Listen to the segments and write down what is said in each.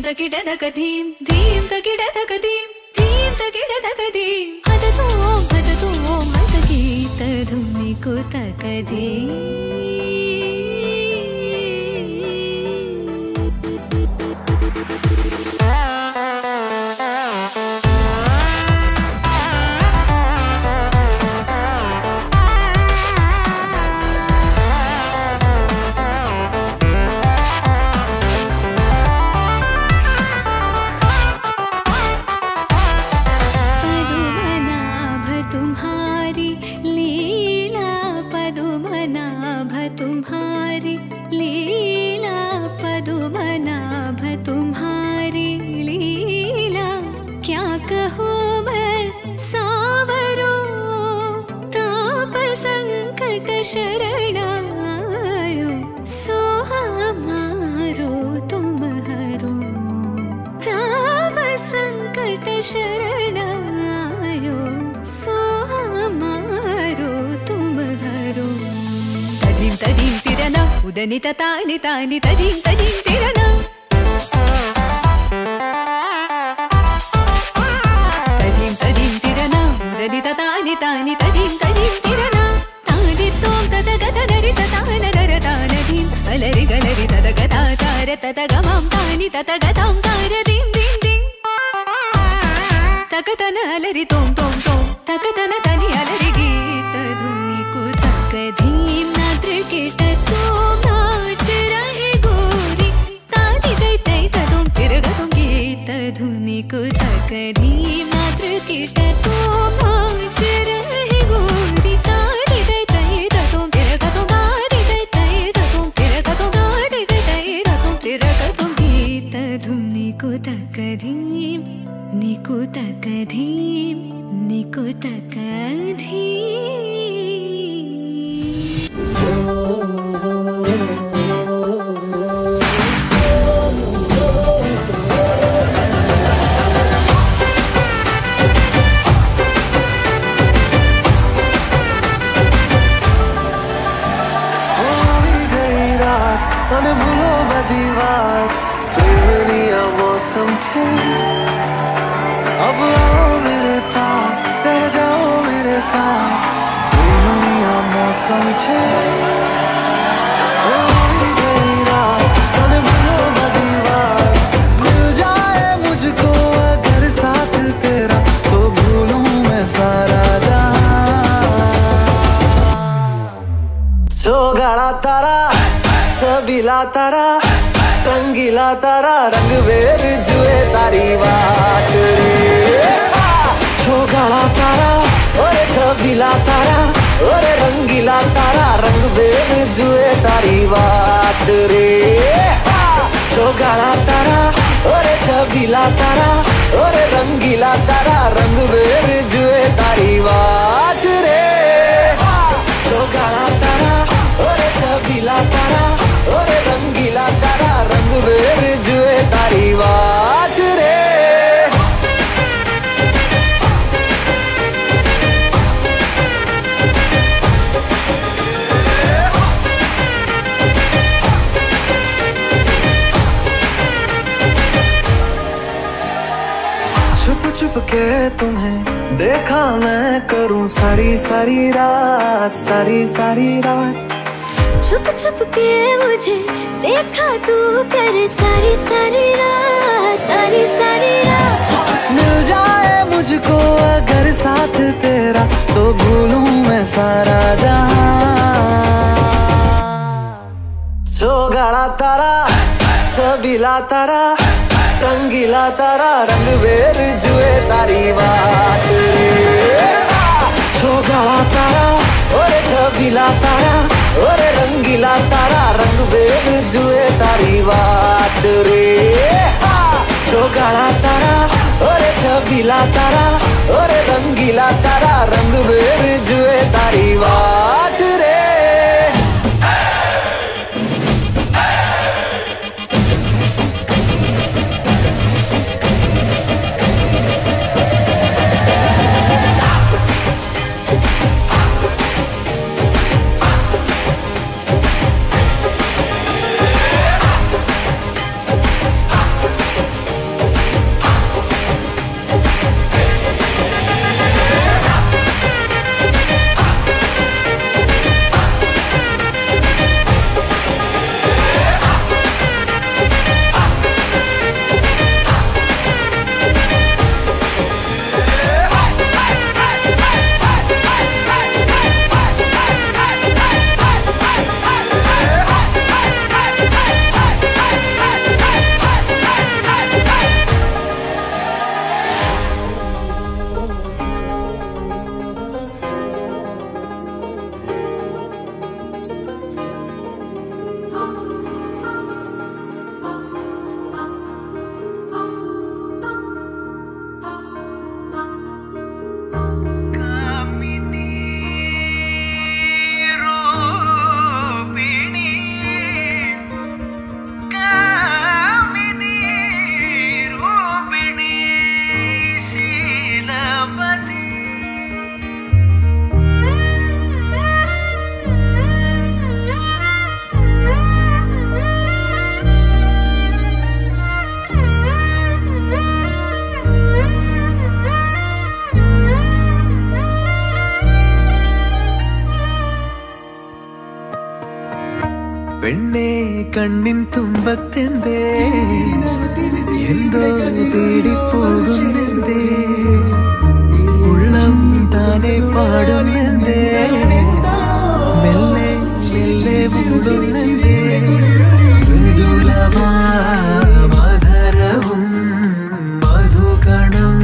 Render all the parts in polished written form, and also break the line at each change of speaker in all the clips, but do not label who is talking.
तकिडदकधीं धीं तकिडदकधीं धीं तकिडदकधीं हदतों हदतों मदगीतधुनिकुतकधीं तुम्हारी लीला पदुमनाभ तुम्हारी लीला क्या कहूँ मैं सावरो ताप संकट शरणायो सो हमारो तुम हरो ताप संकट शरणायो सो हमारो तुम हरो तदीं तदीं तिरना उदनित तानि तानि तदीं तदीं तिरना तदीं तदीं तिरना उदनित तानि तानि तदीं तदीं तिरना तानि तों तदगत नरित तानगर तानदीं अलरि गलरि तदगता तार तदगमां तानि तदगतां तार दीं दीं दीं तकतन अलरि तों तों तों तकतन तनि अलरि गीत धुनि कुतकधीं धुनिकुतकधीं मातृकीटतो नाच रहे गोरी तारि दै तै ततों तिरकतों गारि दै तै ततों तिरकतों गारि दै तै ततों तिरकतों गीत धुनिकुतकधीं निकुतकधीं निकुतकधीं
મને ભૂલો બધી વાત પ્રેમની આ મૌસમ છે अब आओ मेरे पास रह जाओ मेरे साथ प्रेमनी आ मौसम छे होई गई रात મને ભૂલો બધી વાત मिल जाए मुझको अगर साथ तेरा तो भूलूं मैं सारा जहां सोगाड़ा तारा छबीला तारा रंगीला तारा रंग वेर जुए तारी बात रे छोगाड़ा तारा और छबीला तारा और रंगीला तारा रंग वेर जुए तारी बात रे छोगाड़ा तारा और छबीला तारा और रंगीला तारा रंग वेर जुए तारी बात रे छोगाड़ा तारा और छबीला तारा और रंगीला तारा रंग वेर जुए तारी बात रे छुप छुप के तुम्हें देखा मैं करूं सारी सारी रात सारी सारी रात
छुप छुप के मुझे देखा तू कर सारी सारी रात सारी सारी रात
मिल जाए मुझको अगर साथ तेरा तो भूलूं मैं सारा जहां सोगाड़ा तारा छबीला तारा रंगीला तारा रंग वेर जुए तारी बात रे सोगाड़ा तारा और छबीला तारा और रंगीला तारा रंग वेर जुए तारी बात रे छोगाड़ा तारा और छबीला तारा और रंगीला तारा रंग वेर जुए तारी बात रे പെണ്ണേ കണ്ണിൻ തുമ്പത്തെന്തേ എന്തോ തേടിപ്പോകുന്നെന്തേ ഉള്ളം താനെ പാടുന്നെന്തേ മെല്ലെ മെല്ലെ മൂടുന്നെന്തേ മധുരവും മധുകണം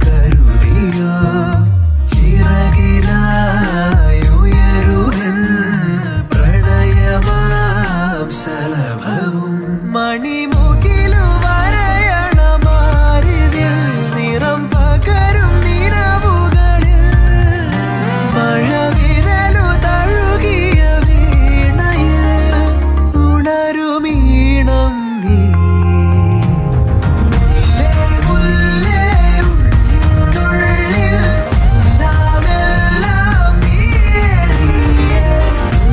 കരുതിയോ ചിറകിലായുയരുവൻ പ്രണയമാം സലഭവും മണിമുകിലു വരയണമാരിതിൽ നിറം പകരും നിറവുകളിൽ മഴവിരലു തഴുകിയ വീണയിൽ ഉണരുമീണം നീ മുല്ലേ ഉള്ളിനുള്ളിൽ എല്ലാമെല്ലാം നീയേ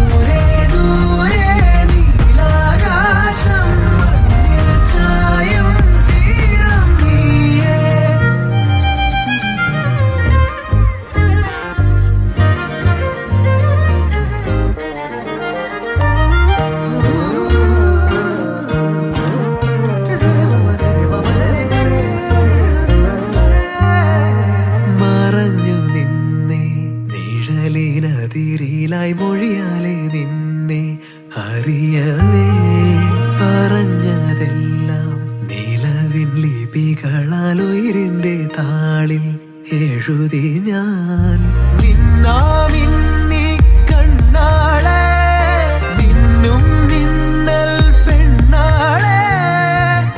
ദൂരെ ദൂരെ നീലാകാശം മണ്ണിൽ ചായും തീരം നീയേ മറഞ്ഞു നിന്നെ നിഴലിനതിരിലായി മൊഴിയാലെ നിന്നെ അറിയവേ പറഞ്ഞതെല്ലാം നിലവിൻ ലിപികളാൽ ഉയിരിന്റെ താളിൽ എഴുതി ഞാൻ നിന്നാമിന്നി കണ്ണാളെ നിന്നും മിന്നൽ പെണ്ണാളെ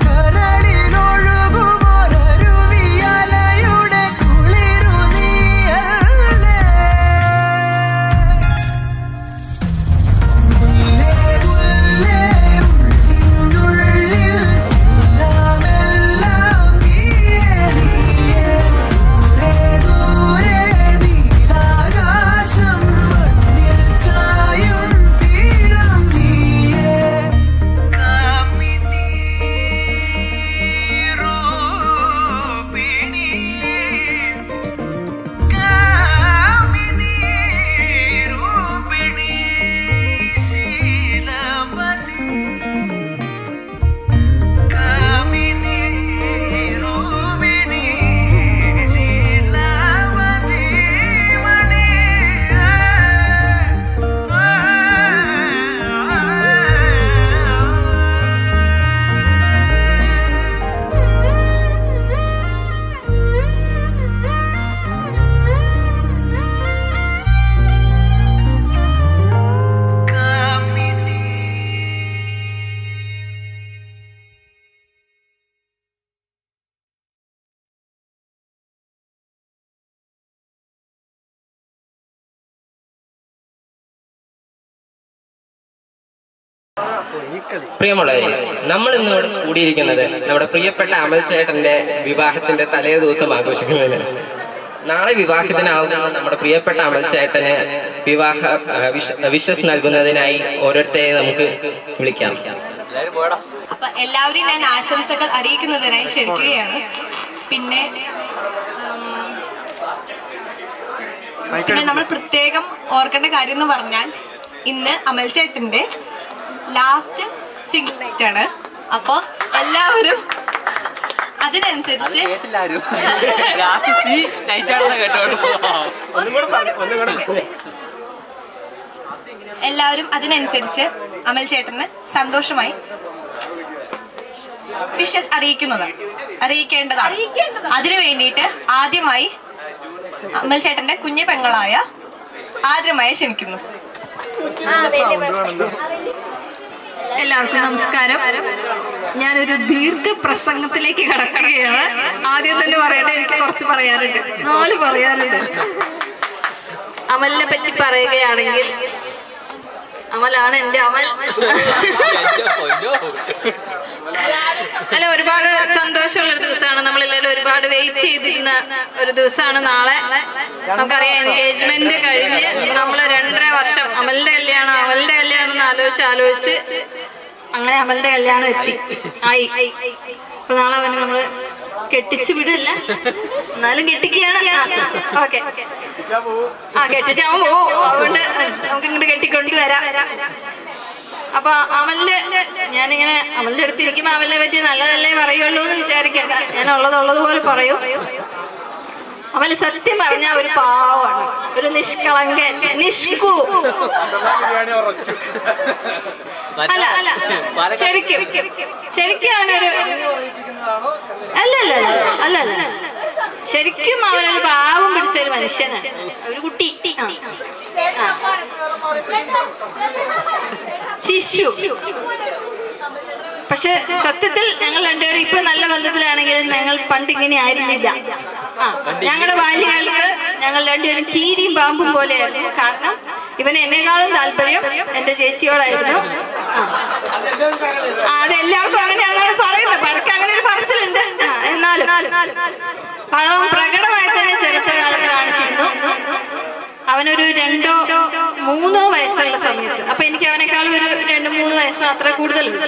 കരളിലൊഴുകുമൊരരുവിയലയുടെ കുളിരു നീയല്ലേ മുല്ലേ മുല്ലേ ഉള്ളിനുള്ളിൽ എല്ലാമെല്ലാം നീയേ ദൂരെ ദൂരെ നീലാകാശം മണ്ണിൽ ചായും തീരം നീയേ കാമിനി രൂപിണി കാമിനി രൂപിണി ശീലവതി കാമിനി രൂപിണി ശീലവതി മണി
പ്രിയമുള്ളവരെ, നമ്മൾ ഇന്നിവിടെ കൂടിയിരിക്കുന്നത് നമ്മുടെ പ്രിയപ്പെട്ട അമൽ ചേട്ടന്റെ വിവാഹത്തിന്റെ തലേ ദിവസം ആഘോഷിക്കുന്നതിന്. നാളെ വിവാഹിതനാവുന്ന നമ്മുടെ പ്രിയപ്പെട്ട അമൽ ചേട്ടന് വിവാഹ വിശ്വസ് നൽകുന്നതിനായി ഓരോരുത്തരെ നമുക്ക് വിളിക്കാം.
അപ്പൊ എല്ലാവരും ഞാൻ ആശംസകൾ അറിയിക്കുന്നതിനായി ക്ഷണിക്കുകയാണ്. പിന്നെ നമ്മൾ പ്രത്യേകം ഓർക്കേണ്ട കാര്യം എന്ന് പറഞ്ഞാൽ ഇന്ന് അമൽ ചേട്ടന്റെ ലാസ്റ്റ് സിംഗിൾ നൈറ്റ് ആണ്. അപ്പൊ എല്ലാവരും അതിനനുസരിച്ച് അമൽ ചേട്ടന് സന്തോഷമായി വിഷസ് അറിയിക്കേണ്ടതാണ്. അതിനു വേണ്ടിയിട്ട് ആദ്യമായി അമൽ ചേട്ടന്റെ കുഞ്ഞു പെങ്ങളായ ആദ്യമായി ക്ഷണിക്കുന്നു.
എല്ലാവർക്കും നമസ്കാരം. ഞാനൊരു ദീർഘ പ്രസംഗത്തിലേക്ക് കടക്കുകയാണ്. ആദ്യം തന്നെ പറയട്ടെ, എനിക്ക് കുറച്ച് പറയാനുണ്ട്, 4 പറയാനുണ്ട്. അമലിനെ പറ്റി പറയുകയാണെങ്കിൽ അമലാണ് എന്റെ അമൽ. അല്ല, ഒരുപാട് സന്തോഷമുള്ള ഒരു ദിവസമാണ്. നമ്മളെല്ലാവരും ഒരുപാട് വെയിറ്റ് ചെയ്തിരുന്ന ഒരു ദിവസമാണ് നാളെ. നമുക്കറിയാം, എൻഗേജ്മെന്റ് കഴിഞ്ഞ് നമ്മൾ 2.5 വർഷം അമലിന്റെ കല്യാണം എന്ന് ആലോചിച്ച് അങ്ങനെ അമലിന്റെ കല്യാണം ആയി. അപ്പൊ നാളെ അവന് നമ്മള് കെട്ടിച്ചു വിടല്ല, എന്നാലും കെട്ടിക്കുകയാണ്. ഓക്കെ, കെട്ടിച്ചാവും പോവും. അതുകൊണ്ട് നമുക്ക് ഇങ്ങോട്ട് കെട്ടിക്കൊണ്ട് വരാം. അപ്പൊ ഞാനിങ്ങനെ അമലിന്റെ അടുത്തിരിക്കുമ്പോ അമലിനെ പറ്റി നല്ലതല്ലേ പറയുള്ളൂ എന്ന് വിചാരിക്കണ്ട. ഞാൻ ഉള്ളതുപോലെ പറയൂ. അമല് സത്യം പറഞ്ഞ ഒരു പാവമാണ്, ഒരു നിഷ്കളങ്കൻ, നിഷ്കു. അല്ല ശരിക്കും അവനൊരു അല്ല ശരിക്കും അവനൊരു പാവം പിടിച്ച ഒരു മനുഷ്യനാണ്, ഒരു കുട്ടി. ശിശു. പക്ഷെ സത്യത്തിൽ ഞങ്ങൾ രണ്ടുപേരും ഇപ്പൊ നല്ല ബന്ധത്തിലാണെങ്കിലും ഞങ്ങൾ പണ്ട് ഇങ്ങനെ ആയിരുന്നില്ല. ഞങ്ങളുടെ ബാല്യകാലത്ത് ഞങ്ങൾ രണ്ടുപേരും കീരിയും പാമ്പും പോലെയായിരുന്നു. കാരണം ഇവന് എന്നെക്കാളും താല്പര്യം എന്റെ ചേച്ചിയോടായിരുന്നു. അതെല്ലാവർക്കും അങ്ങനെയാണ് പറയുന്നത്, പരക്കെ അങ്ങനെ ഒരു പറച്ചിലുണ്ട്. എന്നാലും അവൻ പ്രകടമായി തന്നെ ചെറുപ്പകാലത്ത് കാണിച്ചിരുന്നു. അവനൊരു 2-3 വയസ്സുള്ള സമയത്ത്, അപ്പൊ എനിക്ക് അവനേക്കാളും ഒരു 2-3 വയസ്സ് മാത്രമേ കൂടുതലുള്ളൂ.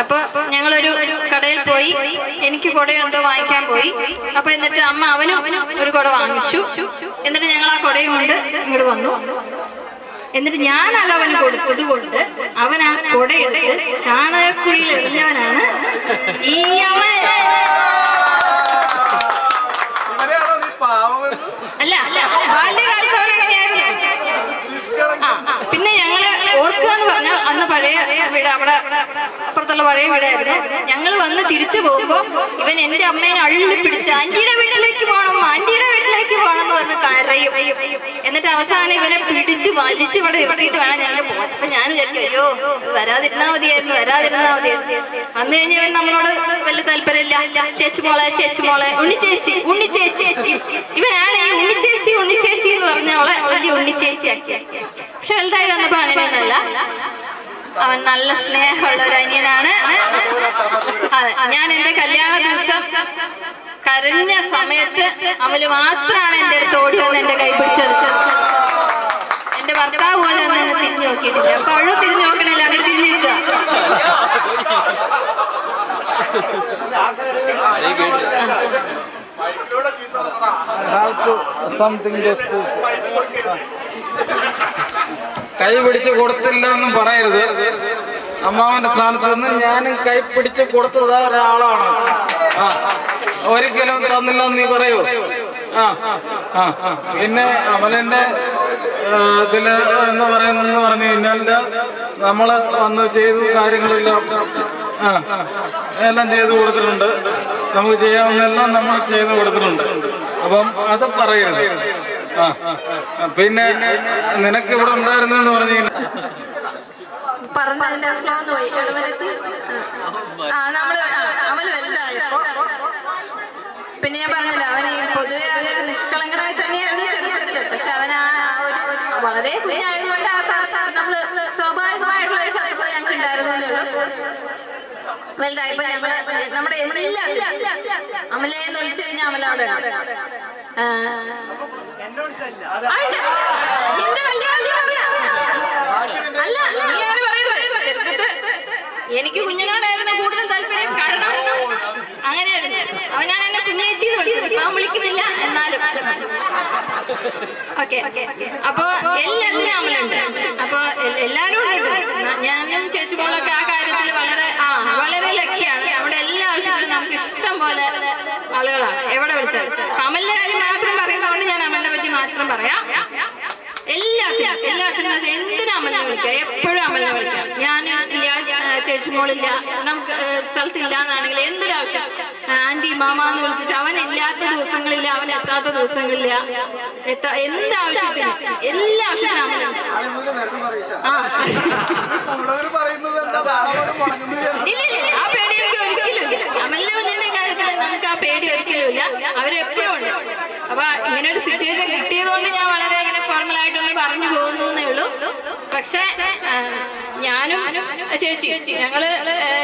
അപ്പൊ ഞങ്ങളൊരു കടയിൽ പോയി, എനിക്ക് കുടയോ എന്തോ വാങ്ങിക്കാൻ പോയി. അപ്പൊ എന്നിട്ട് അമ്മ അവനും ഒരു കുട വാങ്ങിച്ചു. എന്നിട്ട് ഞങ്ങൾ ആ കുടയും കൊണ്ട് ഇങ്ങോട്ട് വന്നു. എന്നിട്ട് ഞാനത് അവന് കൊടുത്തത് കൊണ്ട് അവൻ ആ കുടയെടുത്ത് ചാണകക്കുഴിയിൽ എറിഞ്ഞവനാണ് ഈ അമ്മ. അല്ല ബാല്യകാലത്ത് അവനെങ്ങനെയായിരുന്നു. പിന്നെ ഞങ്ങള് ഓർക്കുക എന്ന് പറഞ്ഞാൽ അന്ന് പഴയ വീട്, അവിടെ അപ്പുറത്തുള്ള പഴയ വീടായിരുന്നു. ഞങ്ങൾ വന്ന് തിരിച്ചു പോകുമ്പോ ഇവൻ എന്റെ അമ്മേനെ അള്ളി പിടിച്ച് ആന്റിയുടെ വീട്ടിലേക്ക് പോകണം എന്ന് പറഞ്ഞ് കരയും. എന്നിട്ട് അവസാനം ഇവനെ പിടിച്ച് വലിച്ച് ഇവിടെ ഇറക്കിയിട്ട് വേണം ഞങ്ങൾക്ക് പോകാൻ. അപ്പൊ ഞാൻ വിചാരിക്കും, അയ്യോ വരാതിരുന്നാ മതിയായിരുന്നു. വന്നു കഴിഞ്ഞ ഇവൻ നമ്മളോട് വലിയ താല്പര്യമില്ല. ചേച്ചുമോളെ ഉണ്ണിച്ചേച്ചി ഇവനാണ് ഈ ഉണ്ണിച്ചേച്ചി എന്ന് പറഞ്ഞവളെ വലിയ ഉണ്ണിച്ചേച്ചിയാക്കി. പക്ഷെ വലുതായി വന്നപ്പോ അങ്ങനെയൊന്നുമല്ല, അവൻ നല്ല സ്നേഹമുള്ള ഒരു അനിയനാണ്. അതെ, ഞാൻ എന്റെ കല്യാണ ദിവസം കരഞ്ഞ സമയത്ത് അമല് മാത്രമാണ് എന്റെ അടുത്ത് ഓടി വന്ന് എന്റെ കൈ പിടിച്ചത്. എന്റെ ഭർത്താവ് പോലെ ഒന്നും എന്നെ തിരിഞ്ഞു നോക്കിയിട്ടില്ല. അപ്പൊ അവളും തിരിഞ്ഞു നോക്കണില്ല, അങ്ങനെ തിരിഞ്ഞിരിക്കുക.
കൈ പിടിച്ച് കൊടുത്തില്ല എന്നും പറയരുത്. അമ്മാവന്റെ സ്ഥാനത്ത് നിന്ന് ഞാനും കൈ പിടിച്ച് കൊടുത്തത് ഒരാളാണ്. ഒരിക്കലും തന്നില്ലെന്ന് നീ പറയൂ. പിന്നെ അമലന്റെ ഇതില് എന്ന് പറയുന്നെന്ന് പറഞ്ഞു കഴിഞ്ഞാൽ നമ്മള് വന്ന് ചെയ്തു കാര്യങ്ങളെല്ലാം എല്ലാം ചെയ്തു കൊടുത്തിട്ടുണ്ട്. നമുക്ക് ചെയ്യാവുന്നതെല്ലാം നമ്മൾ ചെയ്തു കൊടുത്തിട്ടുണ്ട്. അപ്പം അത് പറയരുത്. പിന്നെ നിനക്ക് ഇവിടെ ഉണ്ടായിരുന്നെന്ന് പറഞ്ഞു
പറഞ്ഞതിന്റെ ഫ്ലോ പോയി. നമ്മള് അമല് വലുതായപ്പോ പിന്നെ ഞാൻ പറഞ്ഞില്ല, അവന് പൊതുവെ അവനൊരു നിഷ്കളങ്കനായി തന്നെയായിരുന്നു ചെറുപ്പത്തില്. പക്ഷെ അവൻ ആ ഒരു വളരെ കുഞ്ഞായതുകൊണ്ട് നമ്മള് സ്വാഭാവികമായിട്ടുള്ള ഒരു ശത്രുത ഞങ്ങൾക്ക് ഉണ്ടായിരുന്നു എന്നേ ഉള്ളൂ. വലുതായപ്പോ ഞങ്ങള് നമ്മുടെ എല്ലാത്തിലും അമലെന്ന് വിളിച്ചു കഴിഞ്ഞാൽ അമല അവിടെ അല്ല, നീയാണ് പറയുന്നത്. ചെറുപ്പത്ത് എനിക്ക് കുഞ്ഞിനോടായിരുന്നു കൂടുതൽ താല്പര്യം. കാരണം അങ്ങനെയായിരുന്നു. അവനാണ് എന്നെ കുഞ്ഞേച്ചി ഞാൻ വിളിക്കുന്നില്ല എന്നാലും. ഓക്കെ, അപ്പൊ എല്ലാത്തിനും അമലുണ്ട്. അപ്പൊ എല്ലാരും ഉണ്ട്. ഞാനും ചേച്ചിമോളൊക്കെ ആ കാര്യത്തിൽ വളരെ ലക്കിയാണ്. നമ്മുടെ എല്ലാ ആവശ്യത്തിലും നമുക്ക് ഇഷ്ടം പോലെ ആളുകളാണ് എവിടെ വിളിച്ചാൽ. അമലിന്റെ കാര്യം മാത്രം പറയുന്നതുകൊണ്ട് ഞാൻ അമലിനെ പറ്റി മാത്രം പറയാം. എല്ലാത്തിനും എന്തിനും അമലിനെ വിളിക്കാം, എപ്പോഴും അമലിനെ വിളിക്കാം. ഞാൻ ഇല്ല, ചേച്ചിമോളില്ല, നമുക്ക് സ്ഥലത്തില്ല എന്നാണെങ്കിൽ എന്തൊരാവശ്യം ആന്റി മാമ എന്ന് വിളിച്ചിട്ട് അവൻ ഇല്ലാത്ത ദിവസങ്ങളില്ല, അവൻ എത്താത്ത ദിവസങ്ങളില്ല, എന്താവശ്യത്തിനും എല്ലാ ആവശ്യത്തിനും അമലുണ്ട്. ഇല്ല, ആ പേടി എനിക്ക് ഒരിക്കലും ഇല്ല. അമലിന്റെ കുഞ്ഞിന്റെ കാര്യത്തിൽ നമുക്ക് ആ പേടി ഒരിക്കലും ഇല്ല. അവരെപ്പോഴും ഉണ്ട്. അപ്പൊ ഇങ്ങനെ ഒരു സിറ്റുവേഷൻ കിട്ടിയതുകൊണ്ട് ഞാൻ വളരെ ഇങ്ങനെ ഫോർമലായിട്ടൊന്ന് പറഞ്ഞു പോകുന്നു എന്നേ ഉള്ളൂ. പക്ഷെ ഞാനും ചേച്ചി ഞങ്ങള്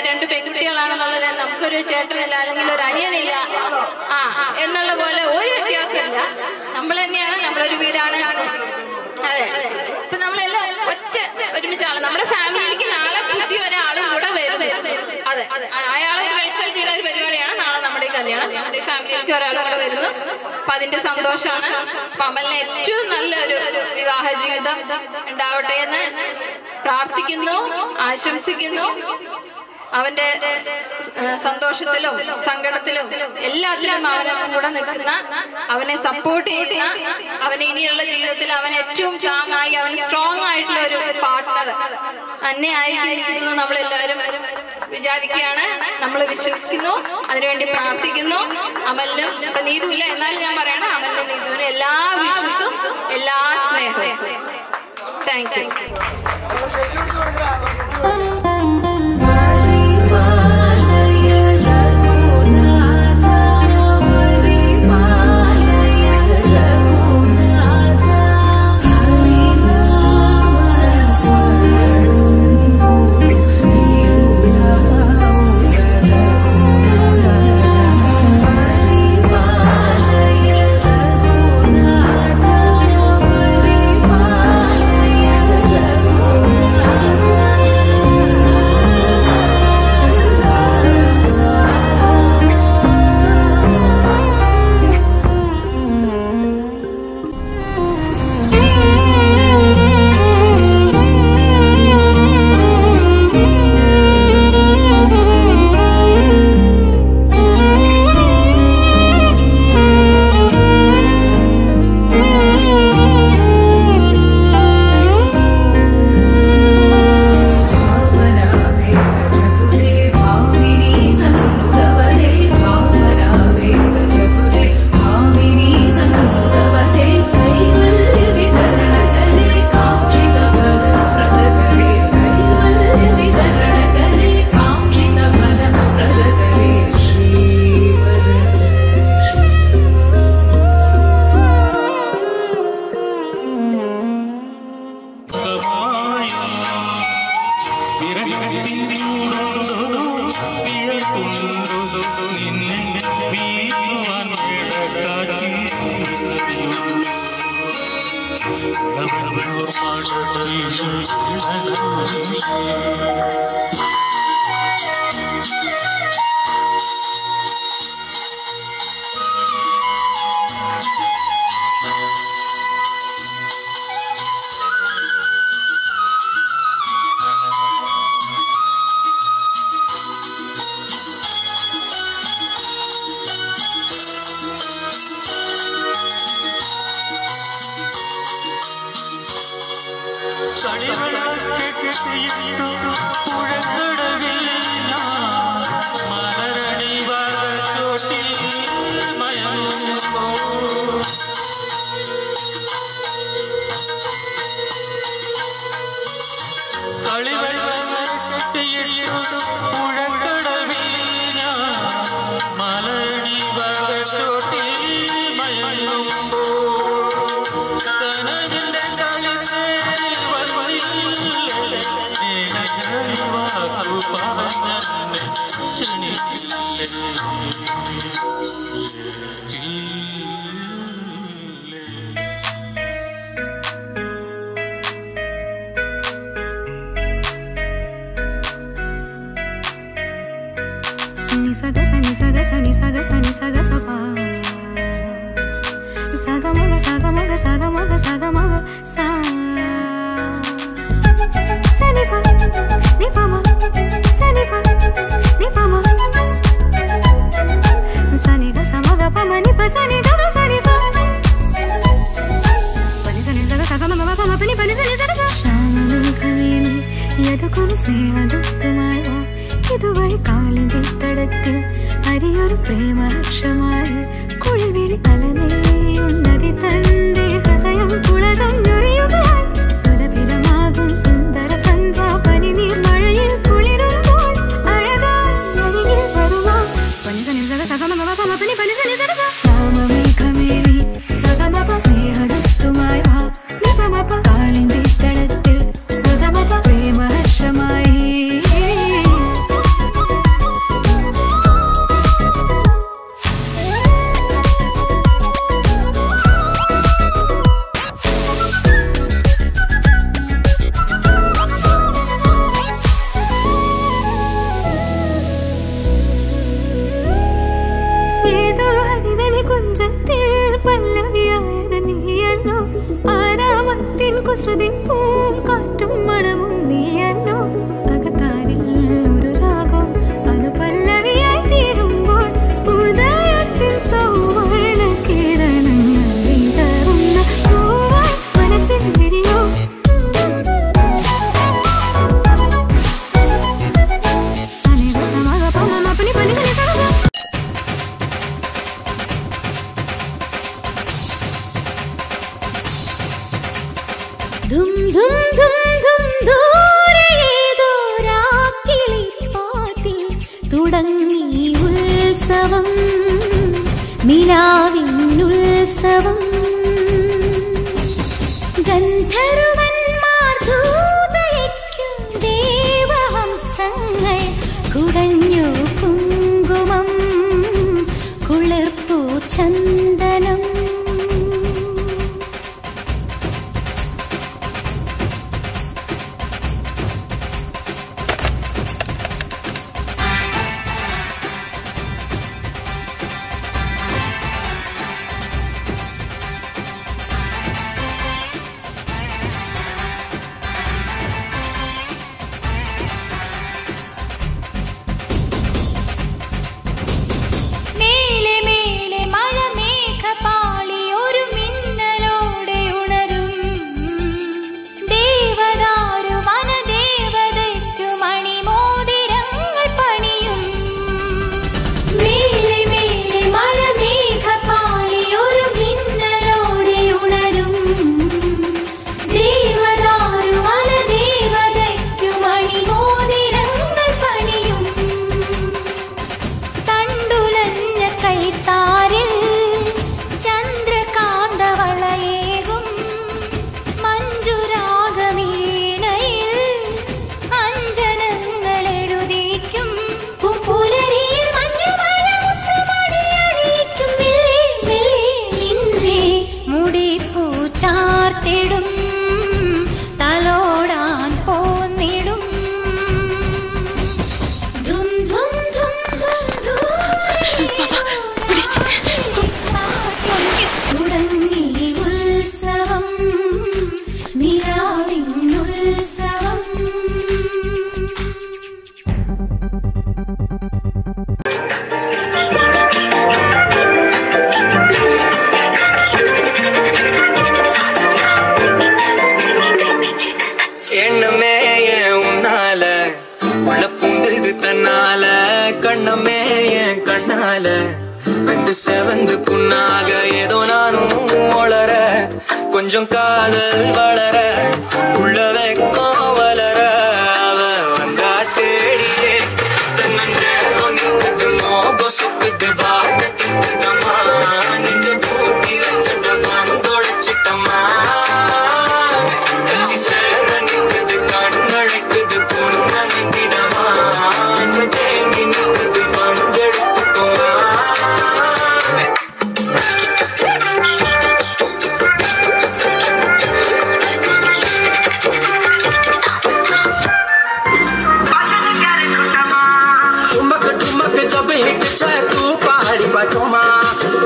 2 പെൺകുട്ടികളാണെന്നുള്ളത്, നമുക്കൊരു ചേട്ടനില്ല അല്ലെങ്കിൽ ഒരു അനിയനില്ല എന്നുള്ള പോലെ ഒരു വ്യത്യാസമില്ല. നമ്മൾ തന്നെയാണ്, നമ്മളൊരു വീടാണ്. അതെ, ഇപ്പൊ നമ്മളെല്ലാം ഒരുമിച്ചാണ്. നമ്മുടെ ഫാമിലിയിലേക്ക് നാളെ പുതിയ ഒരാളും കൂടെ വരുന്നത്. അതെ, അയാളെ വെൽക്കം ചെയ്യുന്ന ഒരു പരിപാടിയാണ് നാളെ നമ്മുടെ ഈ കല്യാണം. നമ്മുടെ ഫാമിലിയിലേക്ക് ഒരാളും കൂടെ വരുന്നു. അപ്പൊ അതിന്റെ സന്തോഷമാണ്. അപ്പൊ അമലിന് ഏറ്റവും നല്ലൊരു വിവാഹ ജീവിതം ഉണ്ടാവട്ടെ എന്ന് പ്രാർത്ഥിക്കുന്നു, ആശംസിക്കുന്നു. അവന്റെ സന്തോഷത്തിലും സങ്കടത്തിലും എല്ലാത്തിലും അവനെ കൂടെ നിൽക്കുന്ന, അവനെ സപ്പോർട്ട് ചെയ്യുന്ന, അവനെ ഇനിയുള്ള ജീവിതത്തിൽ അവൻ ഏറ്റവും താങ്ങായി, അവൻ സ്ട്രോങ് ആയിട്ടുള്ള ഒരു പാർട്ട്ണർ തന്നെ ആയിരിക്കും നമ്മളെല്ലാവരും വിചാരിക്കുകയാണ്, നമ്മൾ വിശ്വസിക്കുന്നു, അതിനുവേണ്ടി പ്രാർത്ഥിക്കുന്നു. അമലിനും ഇപ്പൊ നീതുമില്ല, എന്നാലും ഞാൻ പറയണം, അമലിനും നീതുവിനും എല്ലാ വിശ്വസും എല്ലാ സ്നേഹവും. Thank you.
കുസൃതി പൂം കാറ്റും മണവും നീ ഉത്സവം മിലാവിനുത്സവം ഗന്ധർവന്മാർ ധൂതയ്ക്കും ദേവഹംസങ്ങൾ കുടഞ്ഞു കുങ്കുമം കുളിർപ്പൂ ചന്ദനം
செவந்து புண்ணாக ஏதோ நானும் வளர கொஞ்சம் காதல் வளர உள்ள வெக்கம் வளர அவ வந்தா தேடியே தன்னங்க மோகம் சுக்குது வாட்டத்துக்குதம்மா நெஞ்ச பூட்டி வச்சத வந்தொடைச்சிட்டம்மா கட்சி சேர நிற்குது கண்ணழைக்குது பொண்ண நின்றிடமா அன்பு தேங்கி நிற்குது வந்தெடுத்துக்குமா तू पहाड़ी पटोमा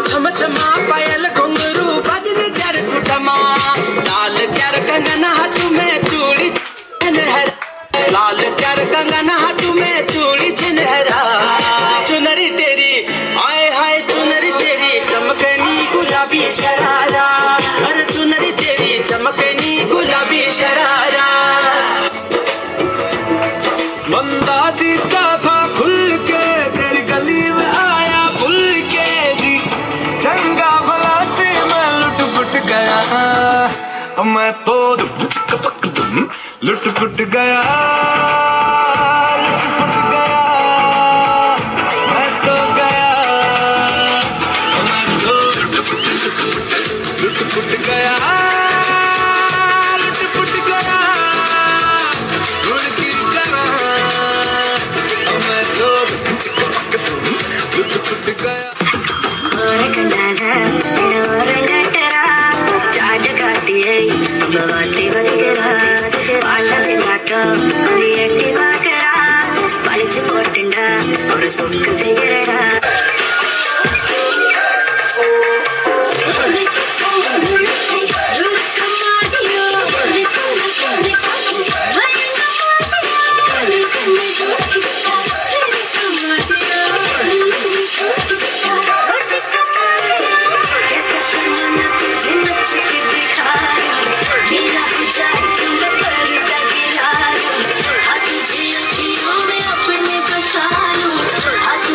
छम छमा पायल घुंघरू बजने कर सुटमा लाल कर कंगन हाथ में चूड़ी छनहरा लाल कर कंगन हाथ में चूड़ी छनहरा चुनरी तेरी आए हाय चुनरी तेरी चमकनी गुलाबी शरारा अरे चुनरी तेरी चमकनी गुलाबी शरारा बंदा दिखा था खुल के गली में आया भूल के जी चंगा भला से मैं लुट पुट गया मैं तो लुट पुट गया मैं तो गया लुट पुट गया और सुख दिगरा अपने बसा लो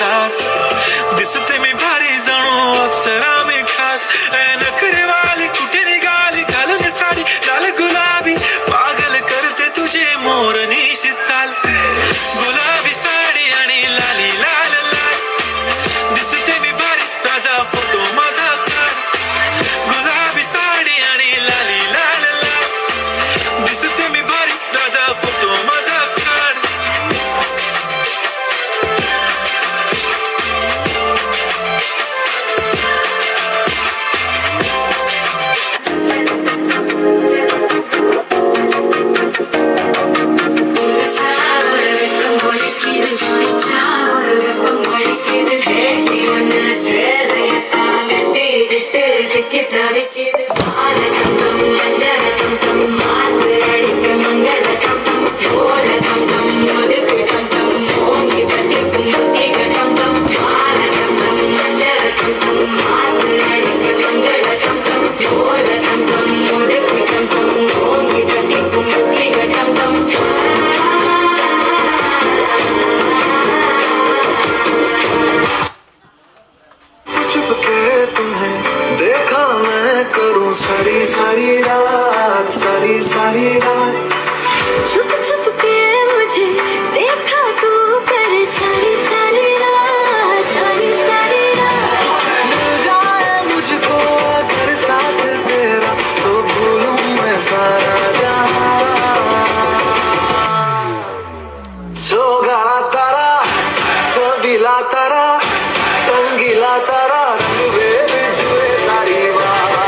साथ दिसते मी भारी जणू अप्सरा मी खास नखरे वाली कुठे निघाली घालून साडी लाल गुलाबी पागल करते तुझे मोरनीशी चाल गुलाबी साडी आणि लाली लाल लाल दिसते मी भारी राजा फोटो माझा काढ गुलाबी साडी आणि लाली लाल लाल दिसते मी भारी राजा फोटो माझा काढ
सारी सारी रात सारी सारी रात
छुप छुप के मुझे देखा तू कर सारी सारी रात
मिल जाए मुझको अगर साथ तेरा तो भूलूं मैं सारा जहां सोगाड़ा तारा छबीला तारा रंगीला तारा रंगवेल जुए तारी बात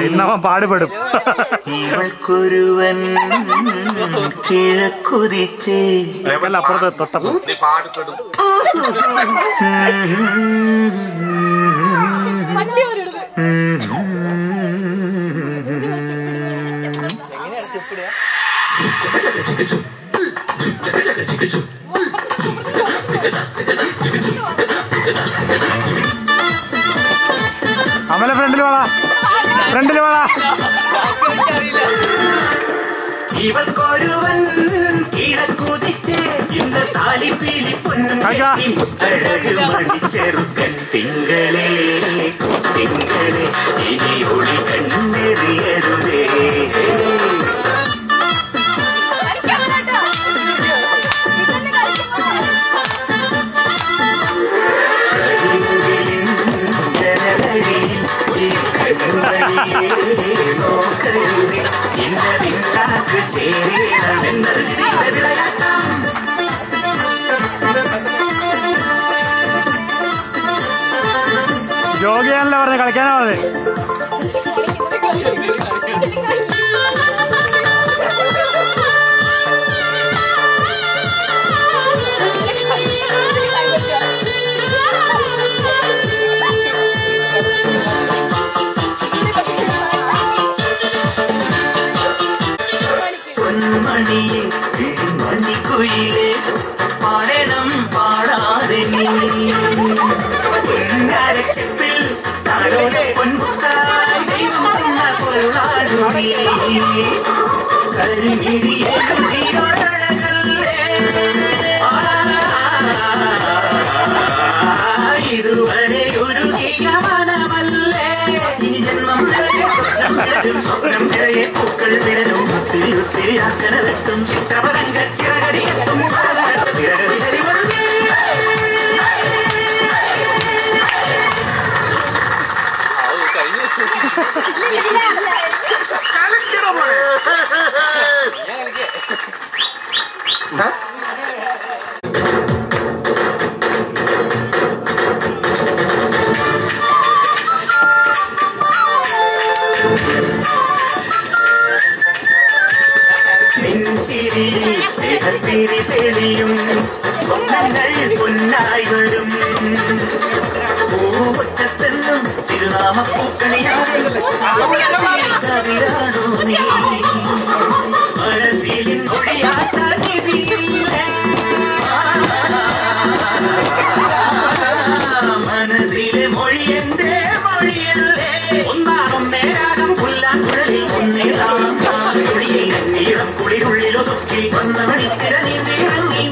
ഇന്നവൻ പാടുപെടും.
ഇവൾക്കൊരുവൻ കിഴക്കുതിച്ചേ
അപ്പുറത്ത് തൊട്ടപ്പോ അമല ഫ്രണ്ടിൽ വേണ ഫ്രണ്ടിൽ വേണ.
ഇവൾക്കൊരുവൻ കിഴക്കുതിച്ചേ ഇന്ന് താലിപ്പീലി പൊന്നും മുത്തഴക് മണിച്ചെറുക്കൻ തിങ്കളേ തിങ്കളേ ഇനി ഒളി കണ്ണെറിയരുതേ.
ജോഗിയാണല്ലോ പറഞ്ഞത്, കളിക്കാനാ പറഞ്ഞത്.
പൊന്മണിയെ മണിക്കുയിലെ പാടണം പാടാതെ നീ പൊന്നാരച്ചപ്പിൽ താഴോടെ പൊൻമുത്തായി ദൈവം തന്ന പൊരുളാടു നീ കരിമിഴിയഴകല്ലേ ഇതുവരെ ഒരുകിയ മനമല്ലേ ഇനി ജന്മം സ്വപ്നം കിഴയെ പൂക്കൾ വിടരും ഒത്തിരി ഒത്തിരി അക്കന വെട്ടും ചിത്രപരങ്ക ചിറകടിയെത്തും ചിറകടി നെഞ്ചിരിയിൽ സ്നേഹത്തിരി തെളിയും സ്വപ്നങ്ങൾ പൊന്നായി വരും പൂവട്ടത്തെന്നും തിരുനാമപ്പൂക്കണിയാണോ നീ മനസ്സിൽ ഒഴിയാത്ത നിധിയില്ലേ മനസ്സിലെ മൊഴിയെന്റെ മൊഴിയല്ലേ ഒന്നാം നേരാകം പുല്ലാക്കുഴലിൽ ഒന്നേതാം നീളം കുളിരുള്ളിലൊതുക്കി വന്ന മണിത്തിര നീന്തിറങ്ങി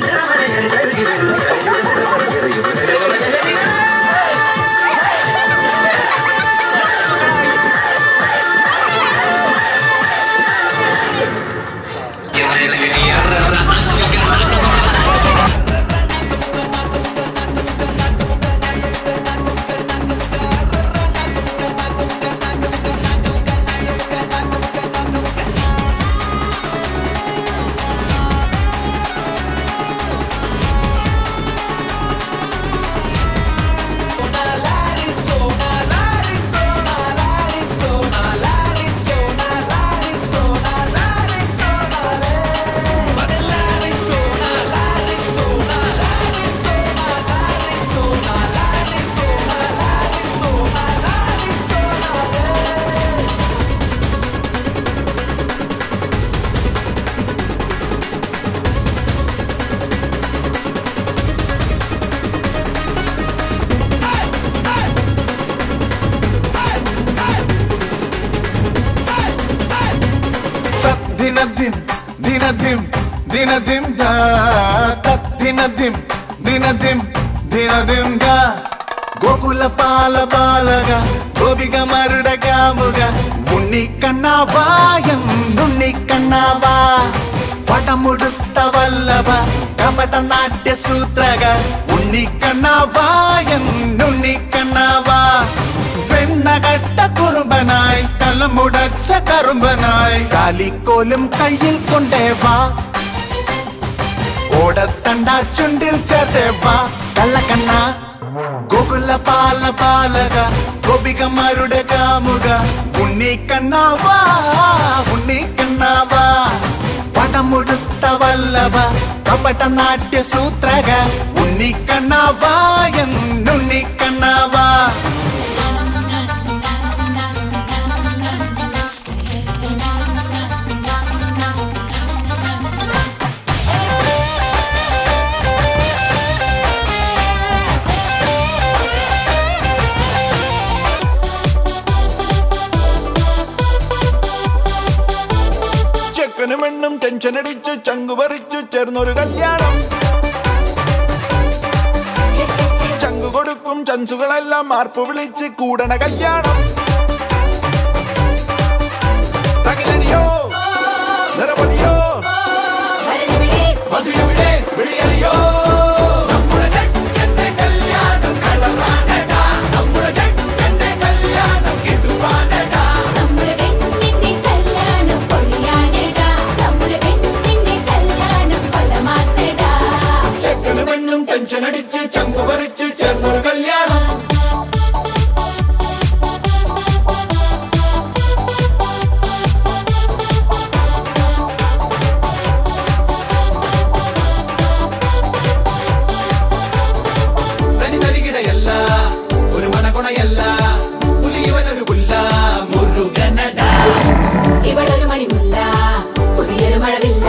ദിനദിം ദിനദിം ദിനദിം ദാ ദിനദിം ദിനദിം ദിനദിം ദാ ഗോകുല പാല ബാലക ഗോപിക മരുട കാമുക ഉണ്ണിക്കണ്ണാവായം ഉണ്ണിക്കണ്ണാവാ പടമുടുത്ത വല്ലഭ കപട നാട്യ സൂത്രക ഉണ്ണിക്കണ്ണാവായം ഉണ്ണിക്കണ്ണാവാ വെണ്ണകട്ട കുറുമ്പനായി കലമുടച്ച കറുമ്പനായി കാലിക്കോലും കയ്യിൽ കൊണ്ടേ വാ ഓടത്തണ്ട ചുണ്ടിൽ ചേർത്തേ വാ കള്ളക്കണ്ണ ഗോകുല പാല പാലക ഗോപികമാരുടെ കാമുക ഉണ്ണി ഉണ്ണിക്കണ്ണാവാ ഉണ്ണിക്കണ്ണാവാ പടമുടുത്ത വല്ലഭ കപട നാട്യ സൂത്രക ഉണ്ണിക്കണ്ണാവാ എന്നുണ്ണിക്കണ്ണാവാ
മെണ്ണും ടെൻഷൻ അടിച്ചു ചങ്കു പറിച്ചു ചേർന്നൊരു കല്യാണം ചങ്കു കൊടുക്കും ചൻസുകളെല്ലാം മാർപ്പ് വിളിച്ച് കൂടണ കല്യാണം തകിലടിയോ നിറപൊടിയോ മധുരവിടെ വിളിയലിയോ നമ്മുടെ ചെക്കന്റെ കല്യാണം കളറാണടാ നമ്മുടെ ചെക്കന്റെ കല്യാണം കിടുവാണടാ നമ്മുടെ പെണ്ണിന്റെ കല്യാണം പൊളിയാണടാ നമ്മുടെ പെണ്ണിന്റെ കല്യാണം കൊലമാസടാ ചെക്കനും പെണ്ണും ടെൻഷൻ അടിച്ച് ചങ്കു പറിച്ച് ചേർന്നൊരു കല്യാണം
ഇവളൊരു മണിമുല്ല പുതിയൊരു മഴവില്ല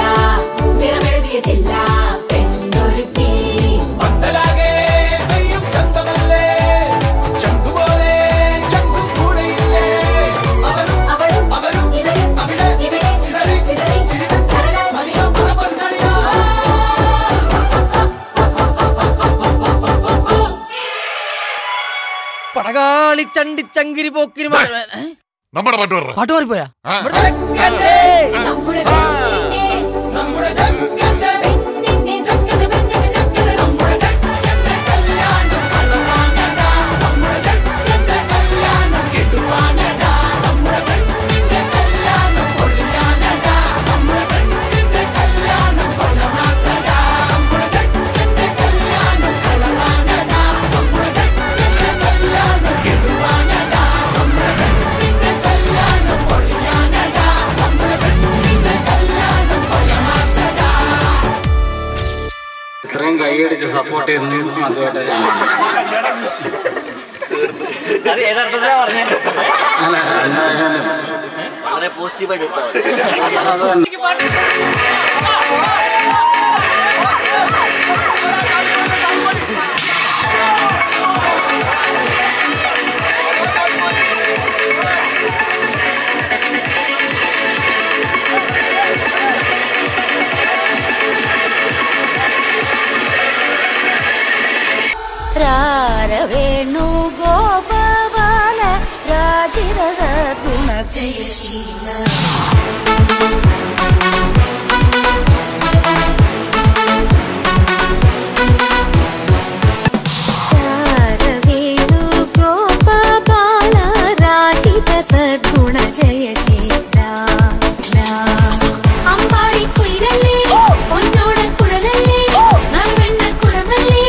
നിറമെഴുതിയ ചില്ല പെണ്ണൊരുക്കി
പന്തലാകെ പെയ്യും ചന്തമല്ലേ ചങ്കുപോലെ ചങ്കും കൂടെയില്ലേ അവരും അവരും ഇവരും അവിടെ ഇവിടെ ചിതറി ചിതറി ചിരിതം കടലാൽ മതിയോ പന്തളിയോ
പടകാളി ചണ്ടി ചങ്കിരി പോക്കിരി
നമ്മുടെ പാട്ട്
മാറിപ്പോയാ
ഇത്രയും കൈയടിച്ച് സപ്പോർട്ട് ചെയ്തു
വളരെ പോസിറ്റീവായിട്ട്
വേണു ഗോപാല രാജിത സദ്ഗുണ ജയശീല വേണു ഗോപാല രാജിത സദ്ഗുണ ജയശീല അമ്പാടി കുയിലല്ലേ ഒന്നോട കുഴലല്ലേ നറുവെണ്ണ കുഴമല്ലേ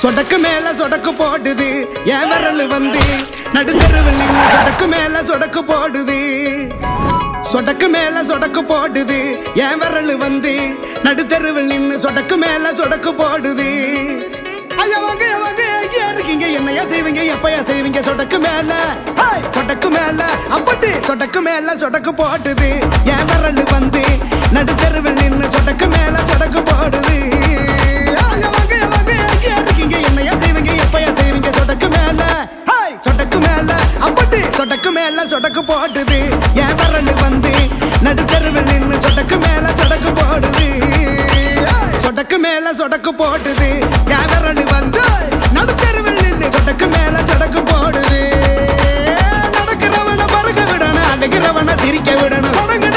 சொடக்கு மேல சொடக்கு போடுது என் விரல் வந்து நடுத்தருவில் நின்று சொடக்கு மேல சொடக்கு போடுது சொடக்கு மேல சொடக்கு போடுது என் விரல் வந்து நடுத்தருவில் நின்று சொடக்கு மேல சொடக்கு போடுது ஐயா வாங்க எங்கே இருக்கீங்க என்னையா செய்வீங்க எப்பயா செய்வீங்க சொடக்கு மேல அப்படி சொடக்கு மேல சொடக்கு போடுது என் விரல் வந்து நடுத்தருவில் நின்று சொடக்கு மேல சொடக்கு போடுது என்னையா செய்வீங்க எப்பயா செய்வீங்க சொடக்கு மேல அப்படி சொடக்கு மேல சொடக்கு போடுது என் விரல் வந்து நடுத்தருவில் நின்று சொடக்கு மேல சொடக்கு போடுது சொடக்கு மேல சொடக்கு போடுது என் விரல் வந்து நடுத்தருவில் நின்று சொடக்கு மேல சொடக்கு போடுது நடக்கிறவன பறக்க விடணும் அழுகிறவன சிரிக்க விடணும் தொடங்க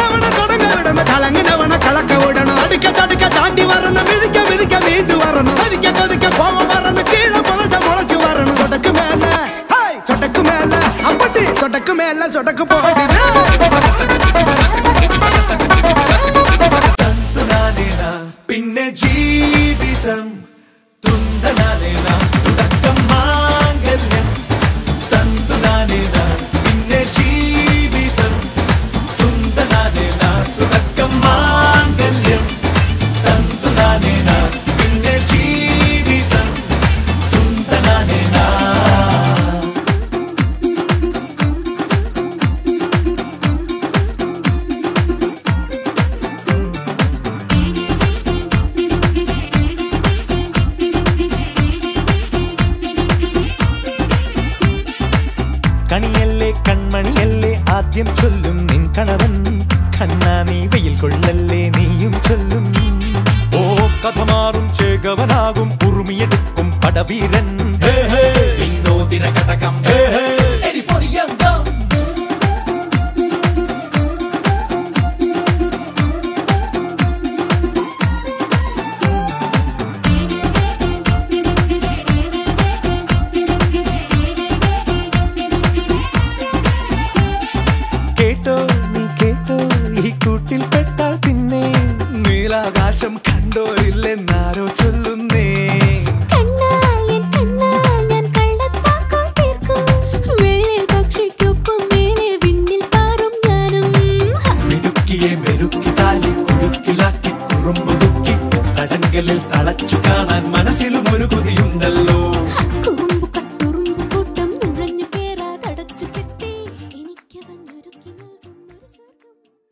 விடணும் கலங்கினவன கலக்க விடணும் அடுக்க தடுக்க தாண்டி வரணும் மிதிக்க மிதிக்க மீண்டு வரணும் கொதிக்க கொதிக்க கோவம் வரணும் கீழே பொழுத முளைச்சு வரணும் சொடக்கு மேல அப்படி சொடக்கு மேல சொடக்கு போடுது
പിന്നെ ജീവിതം തുന്തനാനേന തുടക്കം മാംഗല്യം തന്തുനാനേന പിന്നെ ജീവിതം തുന്തനാനേന തുടക്കം മാംഗല്യം തന്തുനാനേന പിന്നെ ജീവിതം തുന്തനാനേന കണിയല്ലേ കൺമണിയല്ലേ ആദ്യം ചൊല്ലും നിൻ കണവൻ കണ്ണാ നീ വെയിൽ കൊള്ളല്ലേ നീയും ചൊല്ലും ഓ കഥ മാറും ചേകവനാകും ഉറുമിയെടുക്കും പടവീരൻ വിനോദിന കടകം എരിപൊടിയങ്കം കേട്ടോ നീ കേട്ടോ ഈ കൂട്ടിൽ പെട്ടാൽ പിന്നെ നീലാകാശം കണ്ടോരില്ലെന്നാരോ ചൊല്ലുന്നേ മിടുക്കിയെ മെരുക്കി താലി കുരുക്കിലാക്കി കുറുമ്പുതുക്കി തടങ്കലിൽ തളച്ചു കാണാൻ മനസ്സിലും ഒരു കൊതിയുണ്ടല്ലോ